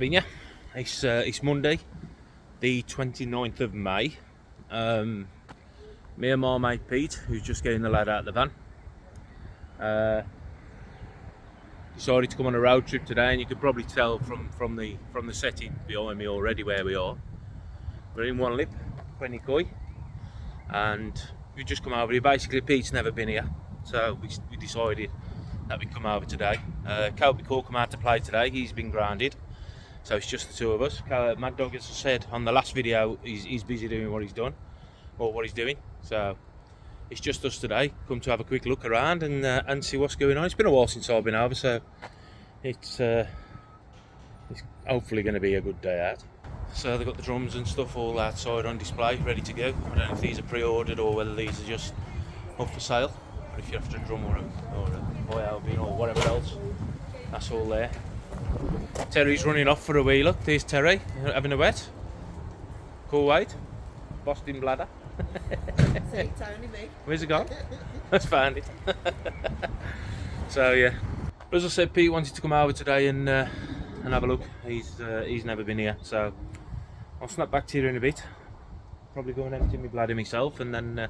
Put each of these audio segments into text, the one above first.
having you. It's Monday, the 29th of May. Me and my mate Pete, who's just getting the lad out of the van, decided to come on a road trip today, and you could probably tell from the setting behind me already where we are. We're in One Lip, Quenny, and we've just come over here. Basically, Pete's never been here, so we decided that we'd come over today. Kobe Cole come out to play today. He's been grounded, so it's just the two of us. Mad Dog, as I said on the last video, he's busy doing what he's done, or what he's doing. So it's just us today. Come to have a quick look around and see what's going on. It's been a while since I've been over, so it's hopefully going to be a good day out. So they've got the drums and stuff all outside on display, ready to go. I don't know if these are pre-ordered or whether these are just up for sale. But if you're after a drum or a boy Alvin or whatever else, that's all there. Terry's running off for a wee look. There's Terry having a wet. Cool weight. Boston bladder. It's only me. Where's it gone? Let's find it. So yeah. But as I said, Pete wanted to come over today and have a look. He's never been here, so I'll snap back to you in a bit. Probably go and empty my bladder myself, and then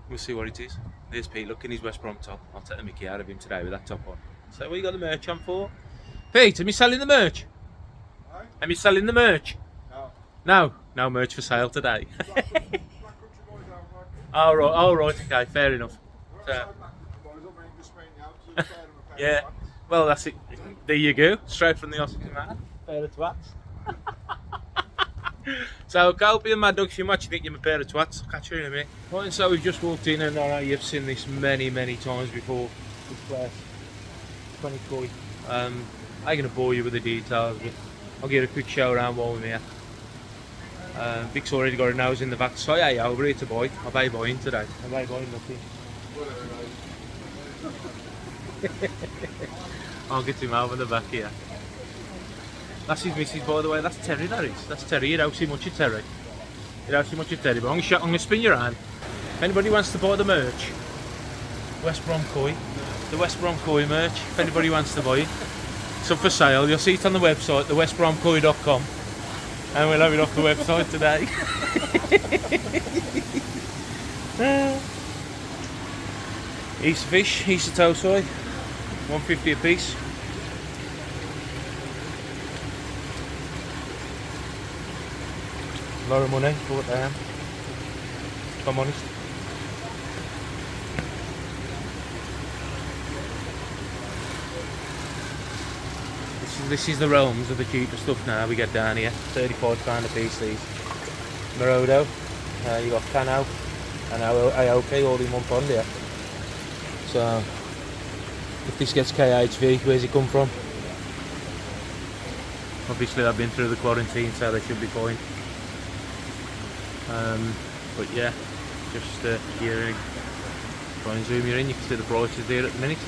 we'll see what it is. There's Pete, look in his West Brom top. I'll take the mickey out of him today with that top on. So what you got the merch on for? Pete, am you selling the merch? Huh? Am you selling the merch? No. No merch for sale today. Oh right, okay, fair enough. So, yeah, well that's it. There you go, straight from the Oscars, man. Pair of twats. So, Kobe and Mad Dog, if you're watching, think you're a pair of twats. I'll catch you in a minute. Right, and so we've just walked in, and I know you've seen this many times before. This place, 20 Koi. I'm going to bore you with the details, but I'll give it a quick show around while we're here. Vic's already got a nose in the back, so yeah, over here to buy. I'll buy buying today. I'll buy buying nothing. I'll get him over the back here. That's his missus, by the way. That's Terry, that is. That's Terry. You don't see much of Terry. You don't see much of Terry, but I'm going to spin you around. If anybody wants to buy the merch, West Brom Koi, the West Brom Koi merch, if anybody wants to buy it, it's up for sale. You'll see it on the website, thewestbromkoi.com, and we'll have it off the website today. Easter fish, Easter tow soy, $1.50 a piece. A lot of money for what they am, if I'm honest. This is the realms of the cheaper stuff now we get down here. £35 a piece these. Morodo, you got Cano and AOK all in one pond here. So if this gets KHV, where's it come from? Obviously I've been through the quarantine, so they should be fine. But yeah, just here, try and zoom you in, you can see the prices there at the minute.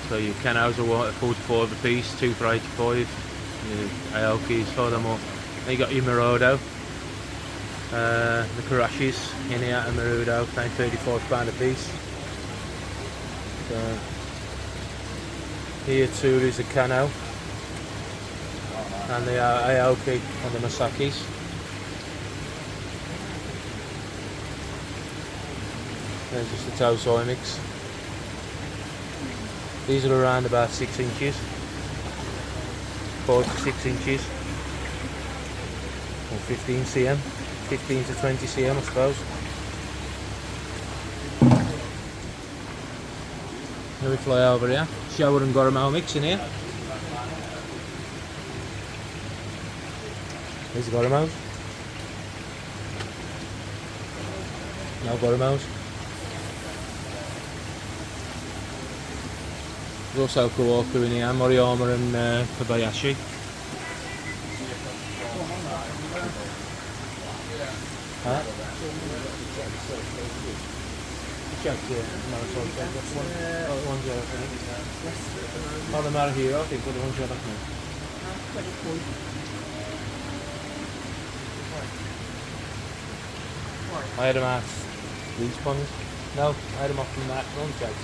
So your Canos are 45 a piece, 2 for 85. Your Aoki's for them all. Then you got your Morodo, the Karashis in here and Marudo, paying £35 a piece. So here too is the Cano and the Aoki and the Masakis. There's just the tow soy mix. These are around about 6 inches, 4 to 6 inches, or 15 cm, 15 to 20 cm I suppose. Here we fly over here, Shower and Goromel mix in here. There's the Goromels. No Goromels. There's also Kawaku in here, Moriyama and Kobayashi. Huh? Check here, oh, the Mara Hero, I think, but the ones you have I had them at these ones. No, I had them off from that front checks.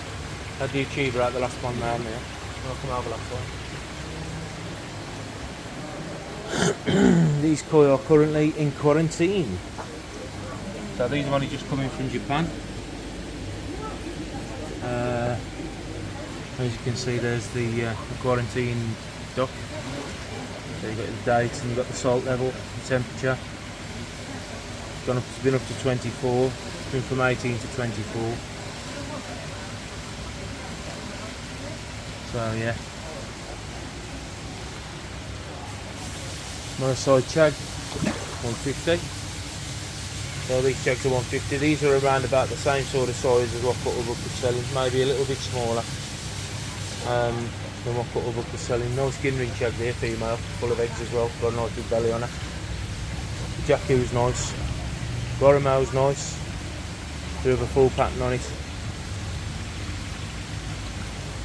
Had the Achiever out the last one down there. I'll come over last one. These koi are currently in quarantine. So these have only just come in from Japan. As you can see, there's the quarantine duck. So you've got the dates and you've got the salt level, the temperature. It's been up to 24, it's been from 18 to 24. So yeah. Monoside Chag, 150. So these Chags are 150. These are around about the same sort of size as what Cuttlebrook was selling, maybe a little bit smaller than what Cuttlebrook was selling. No skin ring Chag there, female, full of eggs as well, got a nice big belly on her. Jacku's nice. Goromao's nice. Do have a full pattern on it.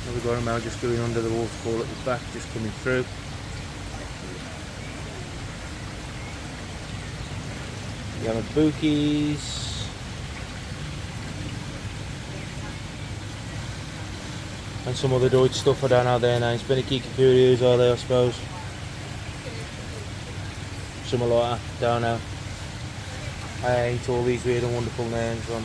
Another Goromao just going under the waterfall at the back, just coming through. Yamabukis. And some other Deutsch stuff, I don't know their names. Beniki Kakurius are they, I suppose. Something like that, don't know. I hate all these weird and wonderful names on.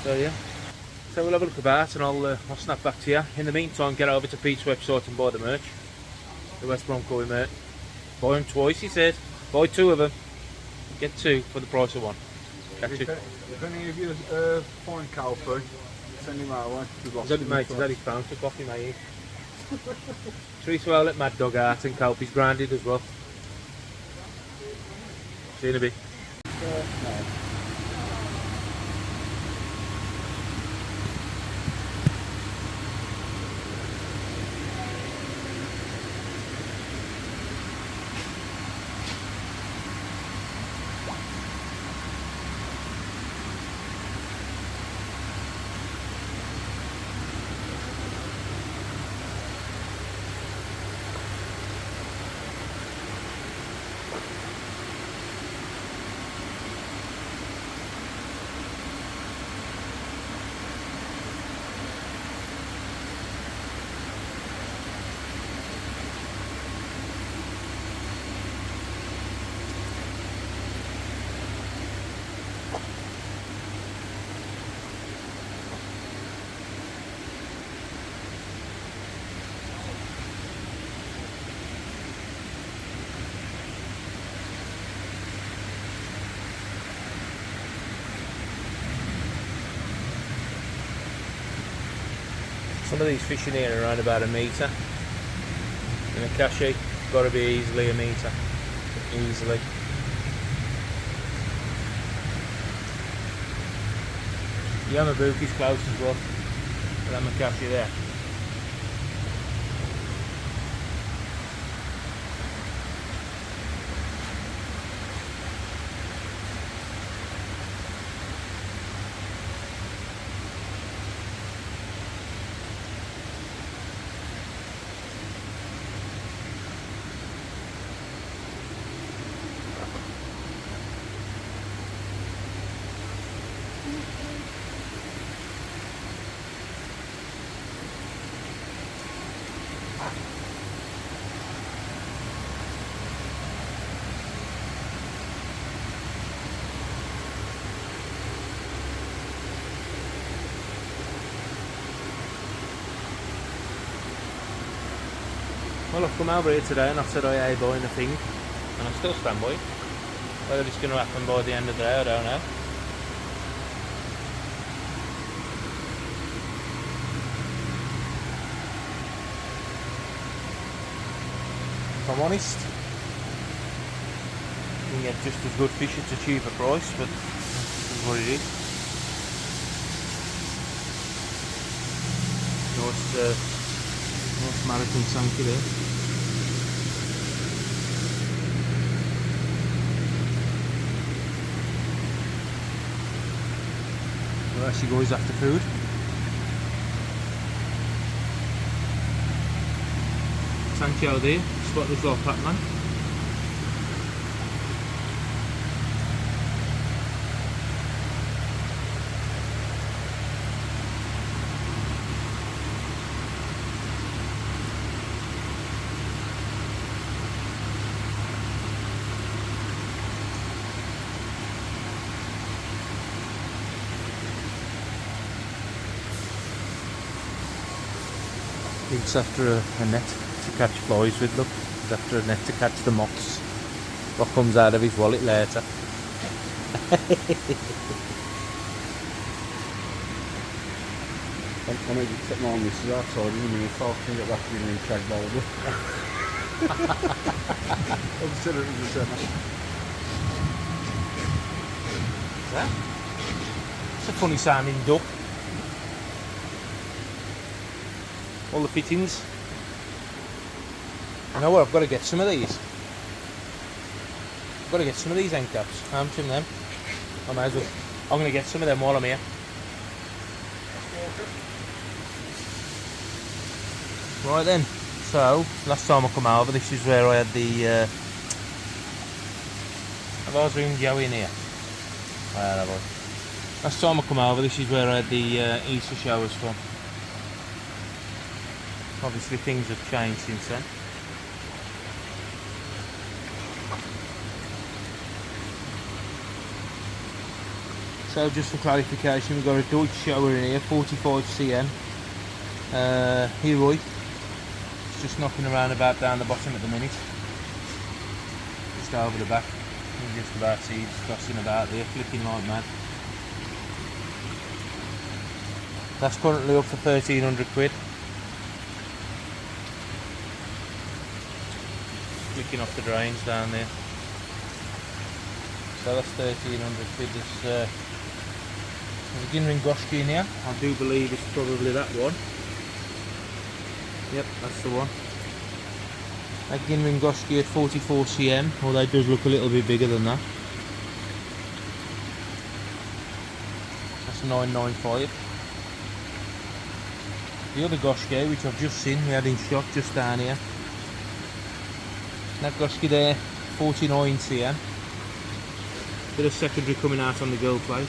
So yeah. So we'll have a look about and I'll snap back to you. In the meantime, get over to Pete's website and buy the merch. The West Brom Koi merch. Buy them twice, he said. Buy 2 of them. Get 2 for the price of 1. If any of you find Calfee, send him our way. Is that his phone? Took off him, mate. Treat well, let Mad Dog out and Calfee's grounded as well. See you in a bit. No. Some of these fish in here are around about a metre. In a Kashi, got to be easily a metre. Easily. Yamabuki's close as well. That Makashi there. Well, I've come over here today and I've said I ain't buying a thing, and I still stand by it. Whether it's going to happen by the end of the day, I don't know. If I'm honest, you can get just as good fish at a cheaper price, but this is what it is. Nice American Sankey there. Well, she goes after food. Sancho there, what looks like Pac-Man. It's after a net to catch flies with, look. It's after a net to catch the moths. What comes out of his wallet later. I need to take my missus outside in a minute, so I can get back to being tag bowler. I'm still at the centre. It's a funny sounding duck. All the fittings. You know what, I've got to get some of these. I've got to get some of these end caps. How much of them? I might as well. I'm going to get some of them while I'm here. Right then, so last time I come over, this is where I had the have I zoomed Joe in here? Have I? Last time I come over, this is where I had the Easter showers from. Obviously things have changed since then. So just for clarification, we've got a Deutsch shower in here, 45 cm. Heroi. It's just knocking around about down the bottom at the minute. Just over the back. You can just about see it's crossing about there, flicking like mad. That's currently up for 1,300 quid. Flicking off the drains down there. So that's 1,300 quid. There's a Ginring Goshki in here. I do believe it's probably that one. Yep, that's the one. That Ginring Goshki at 44 cm, although it does look a little bit bigger than that. That's 995. The other Goshki, which I've just seen, we had in stock just down here. That Goshki there, 49 cm. Bit of secondary coming out on the girl plate.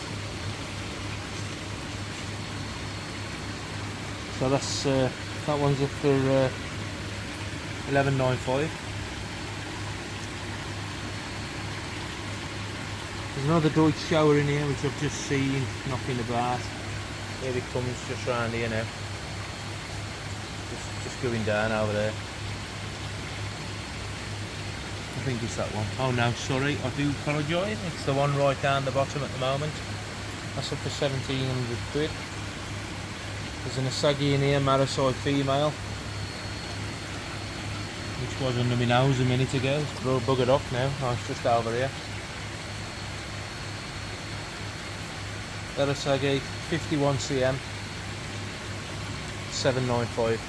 So that's that one's up for 1195. There's another Deutsch shower in here which I've just seen knocking about. Here it comes just round here now. Just going down over there. I think it's that one. Oh no, sorry, I do apologise. It's the one right down the bottom at the moment. That's up for 1,700 quid. There's an Asagi in here, Marasai female, which was under my nose a minute ago. It's buggered off now. Oh, it's just over here. That Asagi, 51 cm, 795.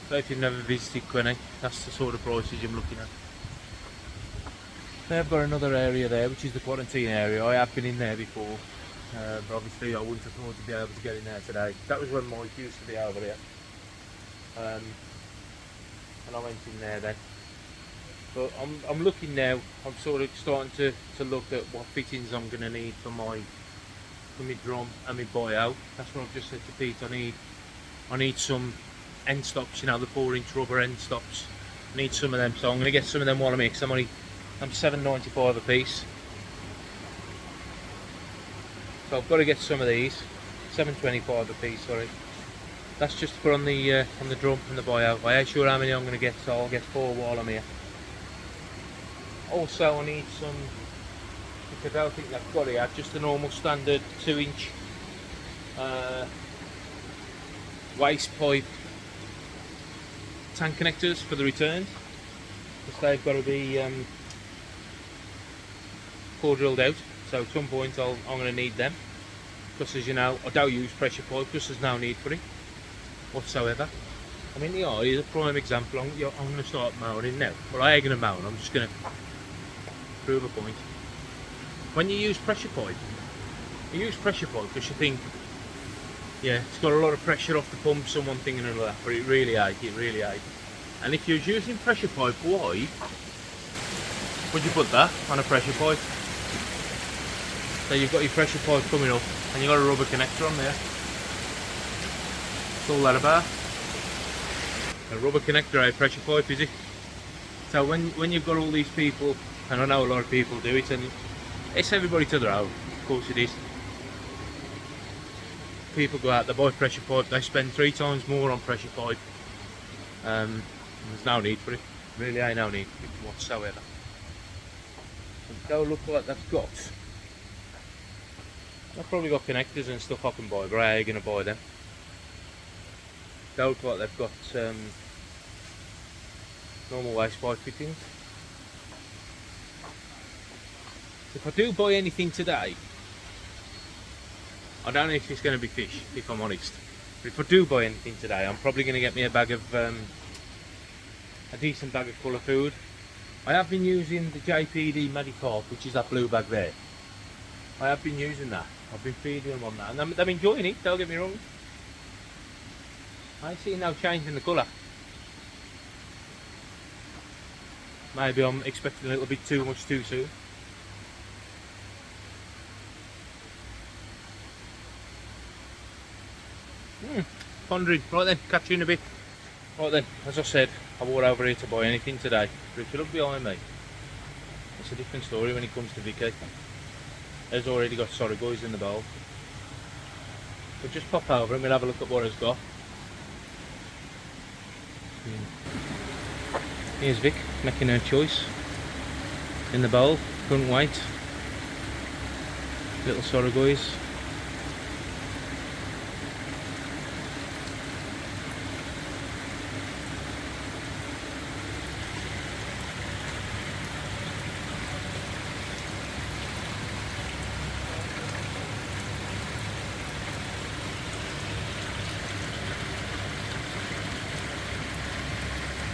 So if you've never visited Quinny, that's the sort of prices I'm looking at. They've got another area there, which is the quarantine area. I have been in there before. But obviously I wouldn't have thought to be able to get in there today. That was when Mike used to be over here. And I went in there then. But I'm looking now, I'm sort of starting to look at what fittings I'm going to need for my drum and my buyout. That's what I've just said to Pete, I need some end stops, you know, the 4-inch rubber end stops. I need some of them, so I'm going to get some of them while I'm here, because I'm $7.95 a piece. So I've got to get some of these, $7.25 a piece, sorry. That's just to put on the drum and the buyout. I ain't sure how many I'm going to get, so I'll get 4 while I'm here. Also I need some, because I don't think they've got it yet, just a normal standard 2-inch waste pipe tank connectors for the returns, because they've got to be core drilled out. So at some point I'm going to need them, because as you know I don't use pressure pipe because there's no need for it whatsoever. I mean the eye is a prime example. I'm going to start mounting now. Well, I ain't going to mount, I'm just going to prove a point. When you use pressure pipe, you use pressure pipe because you think, yeah, it's got a lot of pressure off the pumps and one thing and another, but it really ain't. And if you're using pressure pipe, why would you put that on a pressure pipe? So you've got your pressure pipe coming up and you've got a rubber connector on there. What's all that about? A rubber connector, a pressure pipe, is it? So when you've got all these people, and I know a lot of people do it, and it's everybody to their own, of course it is. People go out, they buy pressure pipe, they spend 3 times more on pressure pipe. There's no need for it, really ain't no need for it whatsoever. So go look what they've got. They've probably got connectors and stuff I can buy, but I ain't going to buy them. Go look what they've got, normal waste pipe fittings. If I do buy anything today, I don't know if it's going to be fish, if I'm honest. But if I do buy anything today, I'm probably going to get me a bag of, a decent bag of full of food. I have been using the JPD Medicarp, which is that blue bag there. I have been using that. I've been feeding them on that, and they're enjoying it, don't get me wrong. I ain't seeing no change in the colour. Maybe I'm expecting a little bit too much too soon. Pondering. Right then, catch you in a bit. Right then, as I said, I walked over here to buy anything today. But if you look behind me, it's a different story when it comes to Vicky. There's already got sorghums in the bowl. So just pop over and we'll have a look at what it's got. Here's Vic making her choice in the bowl. Couldn't wait. Little sorghums.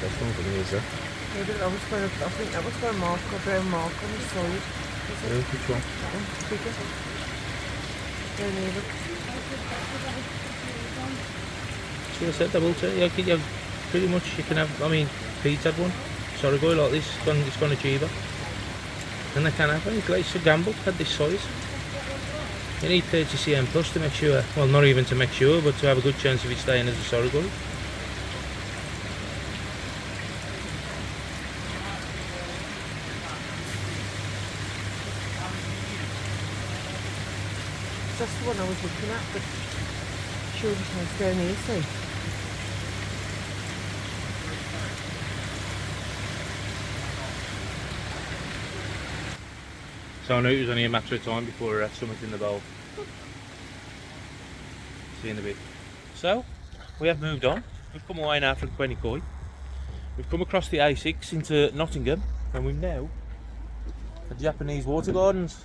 That's not the laser. I think that was for a mark, a brown mark on the side. Which one? That one, bigger. Down here, look. See what I said, double too. Yeah, you have pretty much, you can have, I mean, Pete's had one. Sorry, boy, like this, it's gone cheaper. And they can have one, it's a gamble, had this size. You need 30 cm plus to make sure, well, not even to make sure, but to have a good chance of it staying as a sorghum. That's the one I was looking at, but sure there's no down here, see? So I knew it was only a matter of time before I had something in the bowl. See you in a bit. So, we have moved on. We've come away now from Quenny. We've come across the A6 into Nottingham, and we're now at Japanese Water Gardens.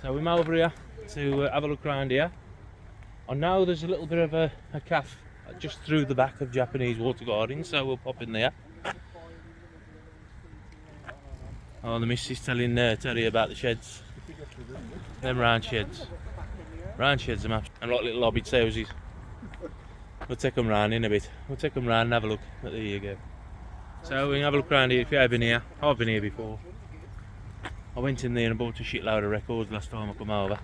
So we're over here to have a look around here. I know there's a little bit of a cafe just through the back of Japanese Water Gardens, so we'll pop in there. Oh, the missus telling Terry about the sheds. Them round sheds. Round sheds are maps. And like little hobbit houses. We'll take them round in a bit. We'll take them round and have a look. But there you go. So we can have a look around here. If you have been here, I've been here before. I went in there and bought a shitload of records last time I come over.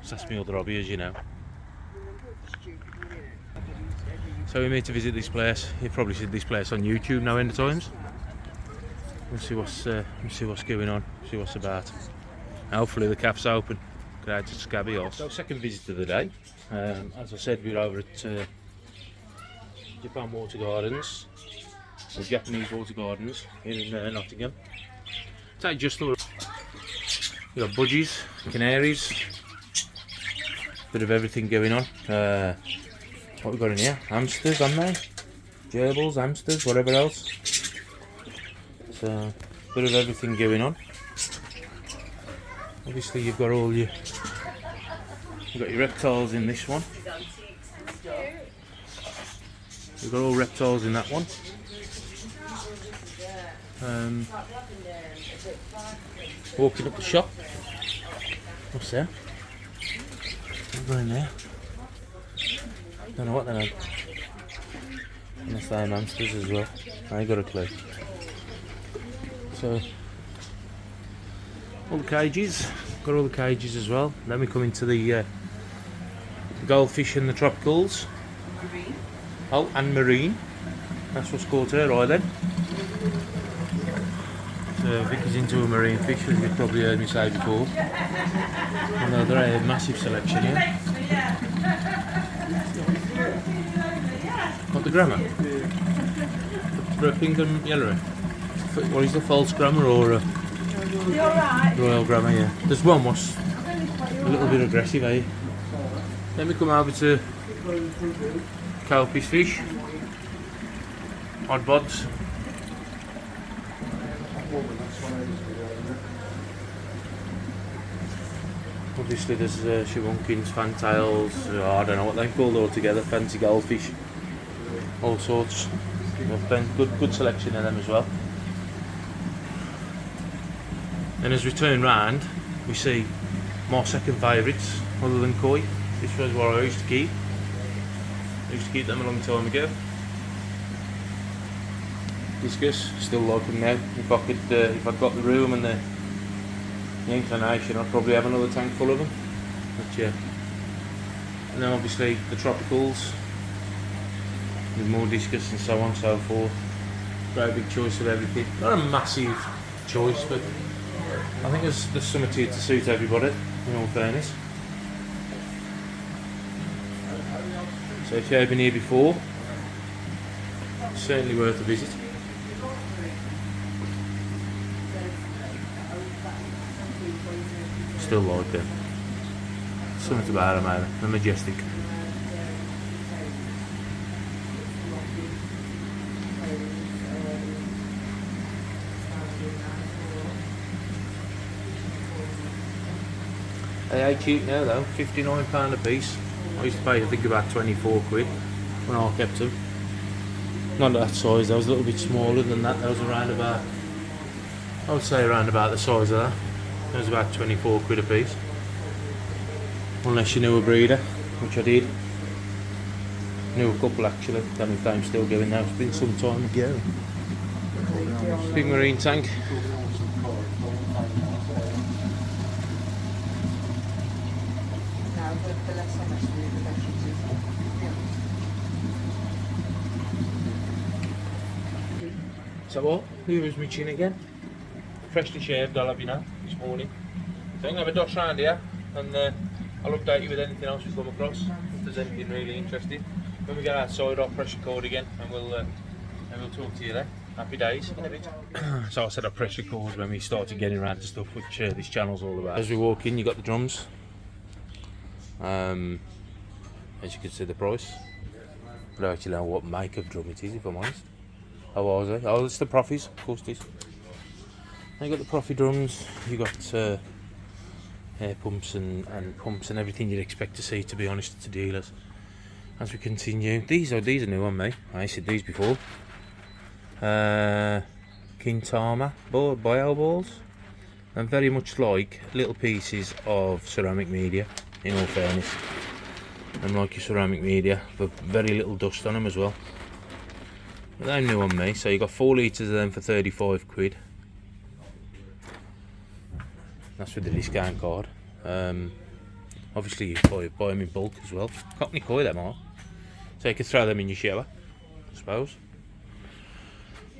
So that's my other hobby, as you know. So we're here to visit this place. You've probably seen this place on YouTube now in the times. We'll see what's going on, see what's about. Hopefully the cafe's open. Great to Scabby horse. So second visit of the day. As I said, we're over at Japan Water Gardens, or Japanese Water Gardens here in Nottingham. So just look. We've got budgies, canaries, bit of everything going on. What we got in here? Hamsters, haven't they? Gerbils, hamsters, whatever else. So, bit of everything going on. Obviously, you've got all your reptiles in this one. You've got all reptiles in that one. Walking up the shop. What's there? What's going there? Don't know what they're on. Unless they're hamsters as well. I ain't got a clue. So, all the cages. Got all the cages as well. Then we come into the goldfish and the tropicals. Marine. Oh, and marine. That's what's called her island. So Vicky's into a marine fish, as you've probably heard me say before. Although they're a massive selection here. What, the grammar? The pink and yellow? What is the false grammar or a royal grammar? Yeah. There's one was a little bit aggressive, eh? Then we come over to cowfish fish. Odd bods. Obviously there's shabunkins, fantails, I don't know what they're called altogether, fancy goldfish, all sorts. Good selection of them as well. And as we turn round, we see my second favourites, other than koi. This was what I used to keep. I used to keep them a long time ago. Discus, still like them now. If I could, if I'd got the room and the inclination, I'd probably have another tank full of them. But yeah. And then obviously the tropicals, with more discus and so on and so forth. Very big choice of everything. Not a massive choice, but I think there's something here to suit everybody, in all fairness. So if you haven't been here before, it's certainly worth a visit. Still like them. Something about them, man. They're majestic. They are cheap now though, £59 a piece. I used to pay I think about 24 quid when I kept them. Not that size, that was a little bit smaller than that. That was around about, I would say around about the size of that. It was about 24 quid a piece. Unless you knew a breeder, which I did. Knew a couple actually, don't know if I'm still going now, it's been some time ago. Big marine tank. The less how much the better it is. So what? Who was my chin again? Freshly shaved, I'll have you know, this morning. So I'm going to have a dot round here and I'll update you with anything else we come across, if there's anything really interesting. When we get outside, I'll press record again and we'll talk to you then. Happy days in a bit. So I said I press record when we started getting around to stuff which this channel's all about. As we walk in, you got the drums. As you can see the price. I don't actually know what make of drum it is, if I'm honest. How was it? Oh, it's the Profis, of course it is. Now you got the Profi drums, you got air pumps and pumps and everything you'd expect to see, to be honest, to dealers. As we continue, these are new on me. I said these before. Kintama bio balls, and very much like little pieces of ceramic media. In all fairness, and like your ceramic media, but very little dust on them as well. But they're new on me, so you got 4 litres of them for 35 quid. That's with the discount card. Obviously you buy them in bulk as well. Cockney koi them are, so you can throw them in your shower, I suppose.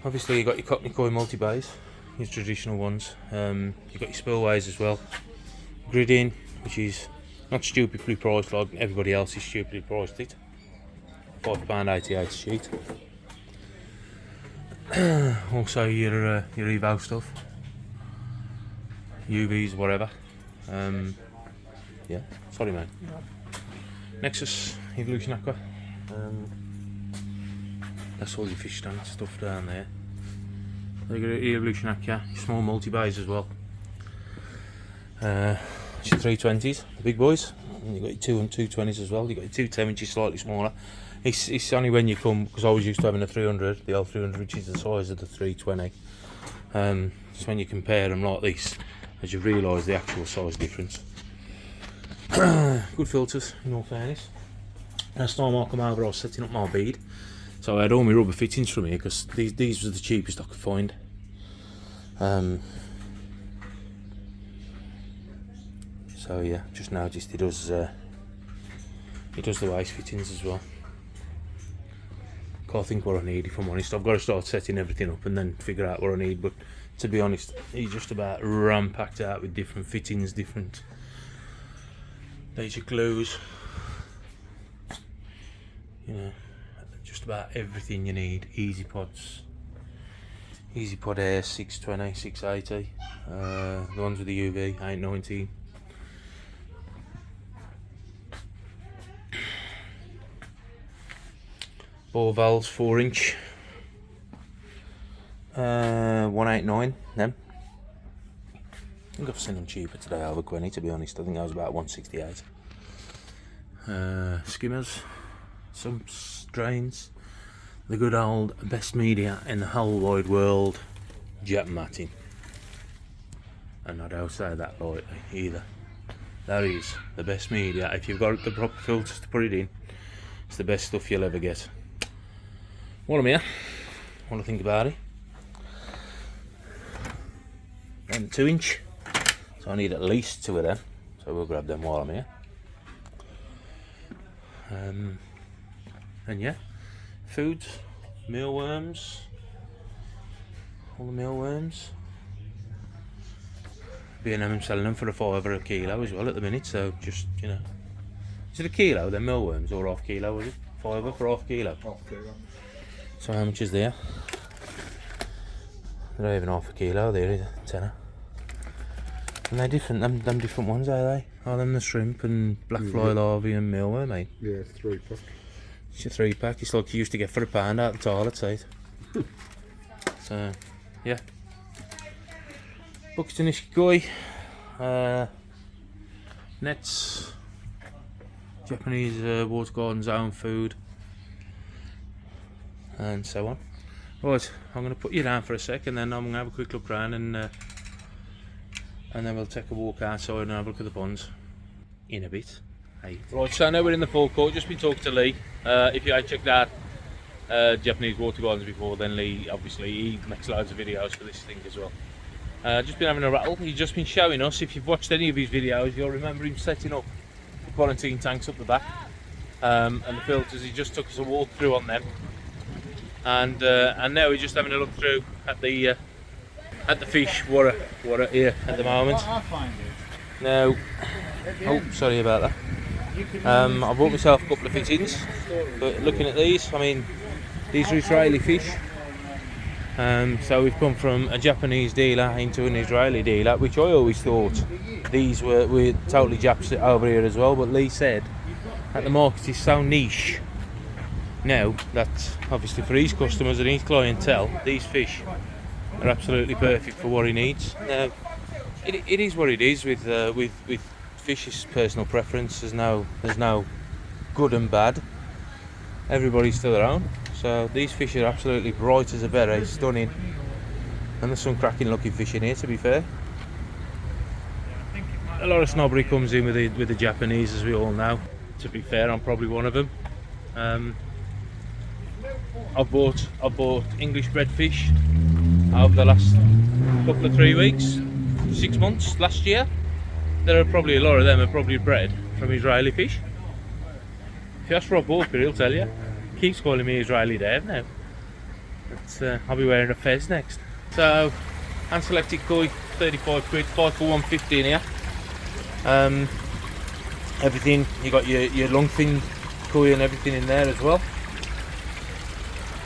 Obviously you got your Cockney koi multi-bays, your traditional ones. You got your spillways as well. Gridding, which is not stupidly priced like everybody else is stupidly priced it. £5.88 a sheet. Also your Evo stuff, UVs, whatever. Yeah, sorry man. Nexus Evolution Aqua. That's all your fish tank stuff down there. So you got your Evolution Aqua, your small multi-bays as well. It's your 320s, the big boys, and you got your 2 and 220s as well. You got your 210, which is slightly smaller. It's only when you come, because I was used to having a 300, the L300, which is the size of the 320. So when you compare them like this, as you realise the actual size difference. Good filters, in all fairness. Last time I come over, I was setting up my bead. So I had all my rubber fittings from here because these were the cheapest I could find. So yeah, just noticed he does the waist fittings as well. Can't think what I need, if I'm honest. I've got to start setting everything up and then figure out what I need, but to be honest, he's just about ram-packed out with different fittings, different basic glues, you know, just about everything you need. Easy pods, Easy Pod Air 620, 680, the ones with the UV 819. Ball valves 4-inch, 189 them. I think I've seen them cheaper today over Gwenny, to be honest. I think that was about 168. Skimmers, some drains, the good old best media in the whole wide world, Jet Matting. And I don't say that lightly either. That is the best media. If you've got the proper filters to put it in, it's the best stuff you'll ever get. While I'm here, what do I think about it? Then 2-inch, so I need at least 2 of them, so we'll grab them while I'm here. And yeah, foods, mealworms, all the mealworms. B&M selling them for a £5 a kilo as well at the minute, so just, you know. Is it a kilo, they're mealworms, or half kilo, was it? £5 for half kilo? Half kilo. So how much is there? They're not even half a kilo, they're a tenner. And they're different, them different ones, are they? Are them the shrimp and black fly larvae and mealworm, mate? Yeah, it's 3-pack. It's a 3-pack, it's like you used to get for £1 out the toilet seat. So, yeah. Buxton Ishikoi, nets, Japanese water garden's own food, and so on. Right, I'm going to put you down for a sec, and then I'm going to have a quick look around, and then we'll take a walk outside and have a look at the ponds in a bit. Hey. Right, so now we're in the forecourt. Just been talking to Lee. If you had checked out Japanese water gardens before, then Lee, obviously, he makes loads of videos for this thing as well. Just been having a rattle. He's just been showing us. If you've watched any of his videos, you'll remember him setting up the quarantine tanks up the back, and the filters. He just took us a walk through on them, and now we're just having a look through at the fish. What are here at the moment. Now, oh, sorry about that. I bought myself a couple of fittings, but looking at these, I mean, these are Israeli fish. So we've come from a Japanese dealer into an Israeli dealer, which I always thought these were totally Japs over here as well, but Lee said that the market is so niche now that obviously for his customers and his clientele, these fish are absolutely perfect for what he needs. Now, it is what it is with fish's personal preference. There's no good and bad. Everybody's to their own. So these fish are absolutely bright as a berry, stunning, and there's some cracking looking fish in here, to be fair. A lot of snobbery comes in with the Japanese, as we all know. To be fair, I'm probably one of them. I've bought English bred fish over the last couple of 3 weeks, 6 months, last year. There are probably a lot of them are probably bred from Israeli fish. If you ask Rob Walker, he'll tell you. He keeps calling me Israeli Dave now. But, I'll be wearing a fez next. So, hand selected koi, 35 quid, 5 for 150 in here. Everything, you got your lungfin koi and everything in there as well.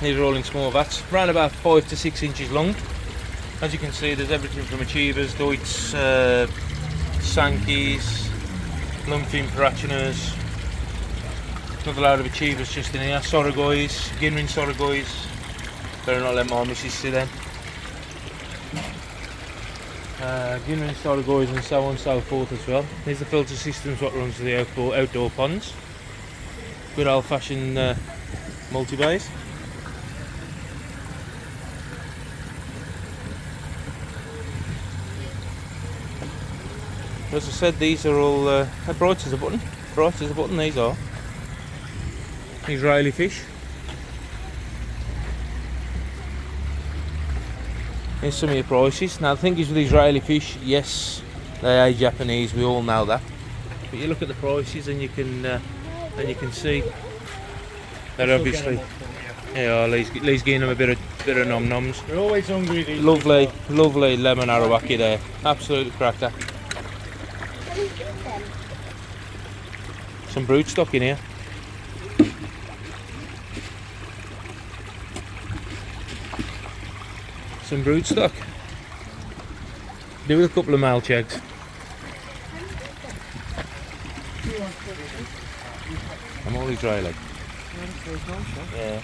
These are all in small vats, around about 5 to 6 inches long. As you can see, there's everything from Achievers, Deutz, Sankeys, Lungfin Parachinas, another load of Achievers just in here, Sorogois, Ginrin Sorogois. Better not let my missus see them. Ginrin Sorogois and so on and so forth as well. Here's the filter systems what runs the outdoor ponds. Good old fashioned multi-bays. As I said, these are all bright as a button. Bright as a button, these are. Israeli fish. Here's some of your prices. Now the thing is with Israeli fish, yes, they are Japanese, we all know that. But you look at the prices and you can see that obviously, yeah, Lee's giving them a bit of nom noms. We're always hungry. These Lovely, lovely lemon arawaki there. Absolutely cracker. Some brood stock in here. Some brood stock. Do with a couple of male chegs. I'm all Israeli. Yeah.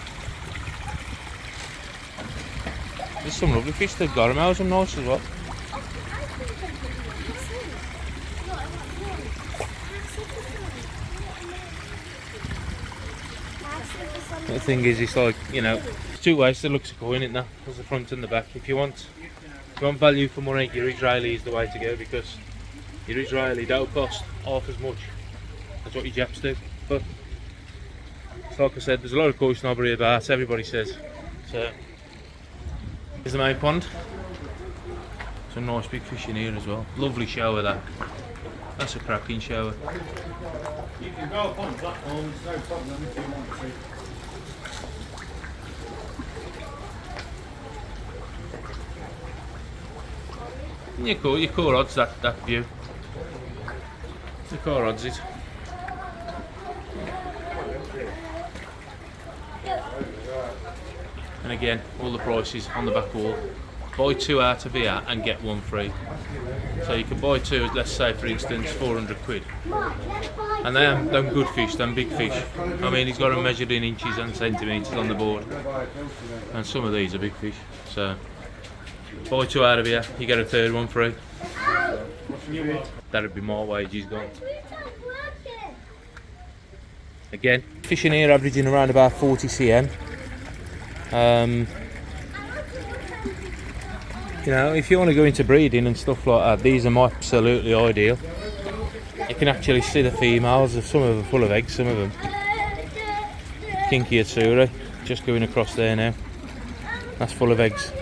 There's some lovely fish. The gourmets are nice as well. The thing is, it's like, you know, it's two ways to look at a coin, isn't there? There's the front and the back. If you want value for money, your Israeli is the way to go, because your Israeli don't cost half as much as what your Japs do. But it's like I said, there's a lot of koi snobbery about, everybody says. So here's the main pond. Some nice big fish in here as well. Lovely shower that. That's a cracking shower. You can go up on platforms, no problem if you want to. Your core odds that view. The core odds it. And again, all the prices on the back wall. Buy two out of here and get one free. So you can buy two, let's say for instance, 400 quid. And them good fish, them big fish. I mean, he's got them measured in inches and centimetres on the board. And some of these are big fish. So buy two out of here, you get a third one free. That'd be more wages gone. Again, fishing here averaging around about 40 cm. You know, if you want to go into breeding and stuff like that, these are absolutely ideal. You can actually see the females, some of them full of eggs, some of them. Kinky Atsuri, just going across there now. That's full of eggs.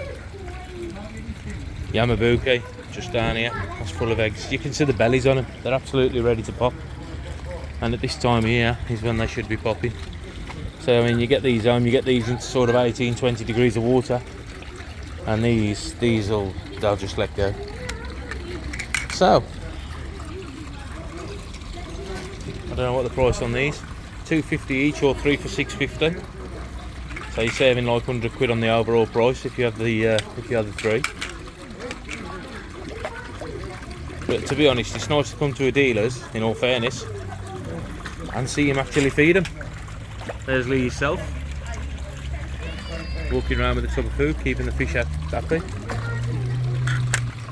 Yamabuki, just down here, that's full of eggs. You can see the bellies on them, they're absolutely ready to pop. And at this time of year is when they should be popping. So I mean, you get these home, you get these into sort of 18-20 degrees of water. And they'll just let go. So, I don't know what the price on these. $2.50 each or 3 for $6.50. So you're saving like 100 quid on the overall price if you have the three. But to be honest, it's nice to come to a dealer's, in all fairness, and see him actually feed them. There's Lee yourself, walking around with a tub of food, keeping the fish happy.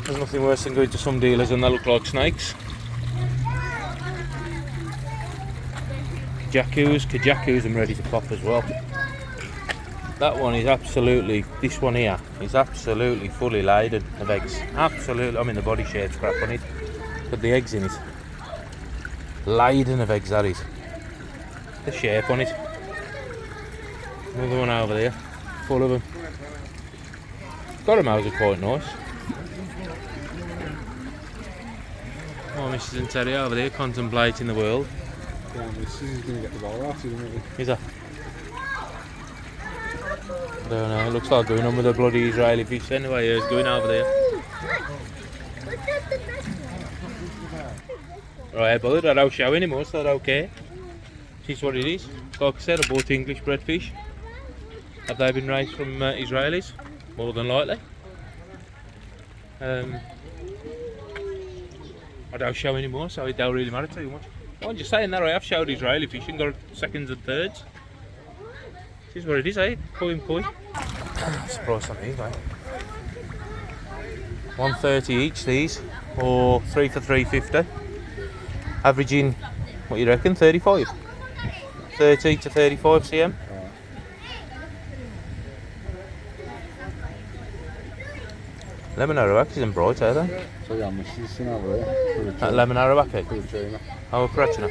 There's nothing worse than going to some dealers and they look like snakes. Kajakus, I'm ready to pop as well. That one is absolutely, this one here is absolutely fully laden of eggs. Absolutely, I mean the body shape's crap on it, but the eggs in it, laden of eggs that is. The shape on it. Another one over there, full of them. Gourmets are quite nice. Oh, Mrs. and Terry over there contemplating the world. Yeah, Mrs. is going to get the ball out, isn't it? Is that? I don't know, it looks like going on with a bloody Israeli fish anyway. It's going over there. Right, bud, I don't show anymore, so that's okay. This is what it is. Like I said, I bought English bred fish. Have they been raised from Israelis? More than likely. I don't show anymore, so it don't really matter too much. I'm just saying that I have showed Israeli fish and got seconds and thirds. This is what it is, eh? Koi and koi. That's the price on these, mate. $1.30 each these, or 3 for $3.50. Averaging, what you reckon, 35? 30 to 35 cm. Lemon arawaki isn't bright, are they? So yeah, Mrs. in over there. That lemon arawaki? Puruchina. Oh, a Purachina.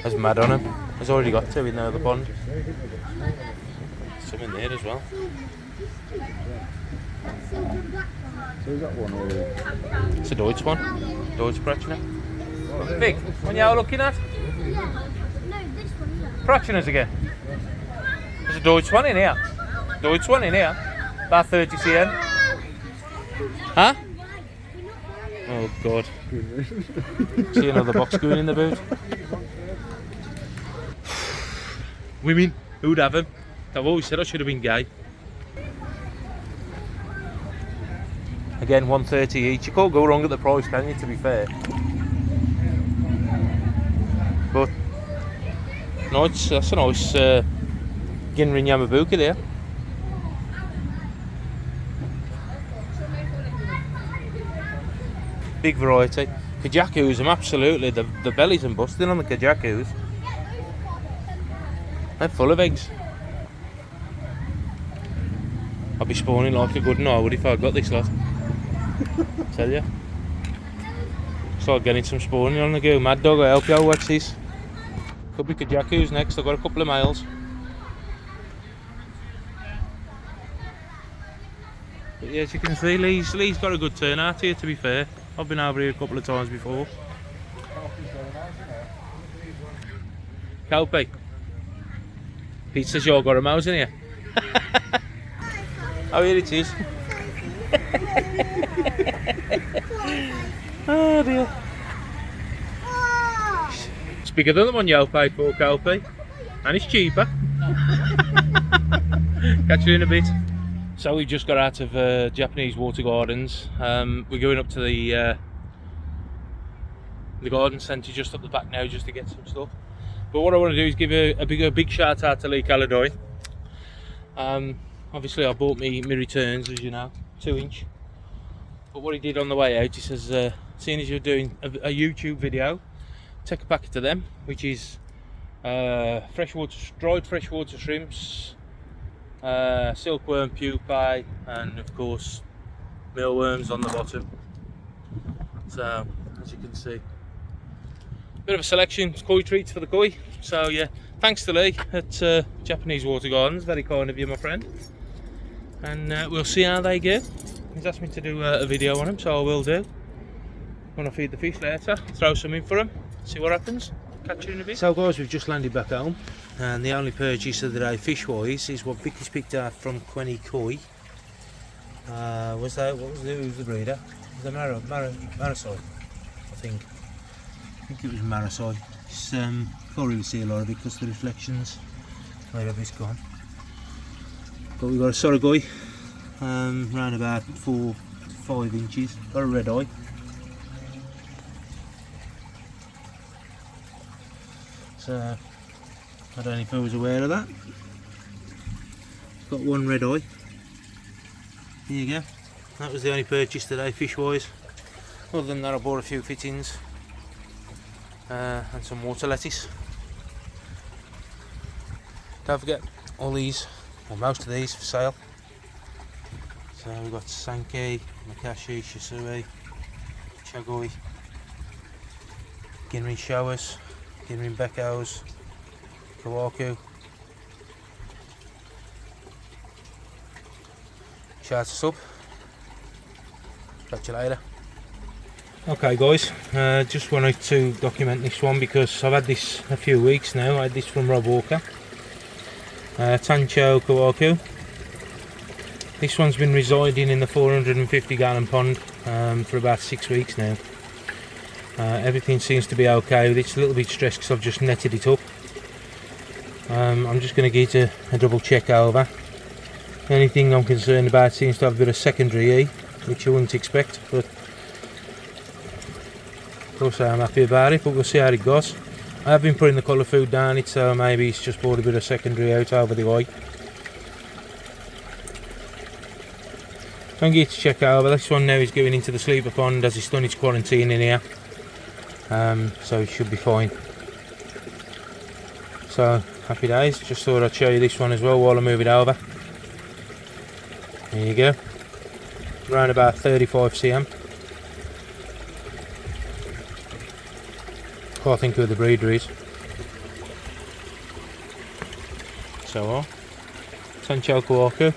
There's mad on him. He's already got two in the other pond. Some in there as well. So is that one or? It's a Deutsch one. Deutsch Prachtner. Vic, what are you looking at? No, this one, yeah. Prachtners again. There's a Deutsch one in here. Deutsch one in here. About 30 cm. Huh? Oh God. See another box going in the boot. Women, who'd have them? I've always said I should have been gay. Again, 130 each. You can't go wrong at the price, can you, to be fair? But no, that's a nice Ginrin Yamabuki there. Big variety. Kajakus, I'm absolutely, the bellies and busting on the Kajakus. They're full of eggs. I'd be spawning like a good one, I would, if I got this lot. Tell you. Start getting some spawning on the go. Mad Dog, I'll help you out, watch this. Could be Kajakus next, I've got a couple of males. But yeah, as you can see, Lee's got a good turnout here, to be fair. I've been over here a couple of times before. Cowpie. Pete says you've got a mouse in here. Oh, here it is. Oh dear. It's bigger than the one you paid for, Cowpie. And it's cheaper. Catch you in a bit. So we just got out of Japanese Water Gardens. We're going up to the garden centre just up the back now, just to get some stuff. But what I want to do is give a big shout out to Lee Caladoy. Obviously I bought me returns, as you know, 2-inch. But what he did on the way out, he says, seeing as you're doing a YouTube video, take a packet to them, which is dried freshwater shrimps, silkworm pupae, and of course mealworms on the bottom. So as you can see, bit of a selection, koi treats for the koi. So yeah, thanks to Lee at Japanese Water Gardens, very kind of you, my friend. And we'll see how they go. He's asked me to do a video on them, so I will do. When I feed the fish later, throw some in for them, see what happens. Catch you in a bit. So guys, we've just landed back home, and the only purchase of the day fish-wise is what Vicky's picked out from Quenny Koi. Who's the breeder? The Marasoi, I think. I think it was Marasoi. Can't really see a lot of it because the reflections. Where have it's gone? But we've got a Soragoi, around about 4 to 5 inches. Got a red eye. So I don't know if I was aware of that. It's got one red eye. There you go. That was the only purchase today, fish-wise. Other than that, I bought a few fittings and some water lettuce. Don't forget, all these, or most of these, for sale. So we've got Sankei, Makashi, Shisui, Chagoi, Ginrin Showers, Ginrin Beckos, Kawaku. Shout us up. Catch you later. Okay guys, just wanted to document this one because I've had this a few weeks now. I had this from Rob Walker. Tancho Kawaku. This one's been residing in the 450 gallon pond for about 6 weeks now. Everything seems to be okay with it. It's a little bit stressed because I've just netted it up. I'm just going to give it a double check over. The only thing I'm concerned about seems to have a bit of secondary E, which you wouldn't expect, but of course I'm happy about it, but we'll see how it goes. I have been putting the colour food down it, so maybe it's just brought a bit of secondary out over the eye. I'm going to check over. This one now is going into the sleeper pond as he's done his quarantine in here, so it should be fine. So happy days. Just thought I'd show you this one as well while I move it over. There you go. Around about 35 cm. Can't think who the breeder is. So Tancho Kawaku.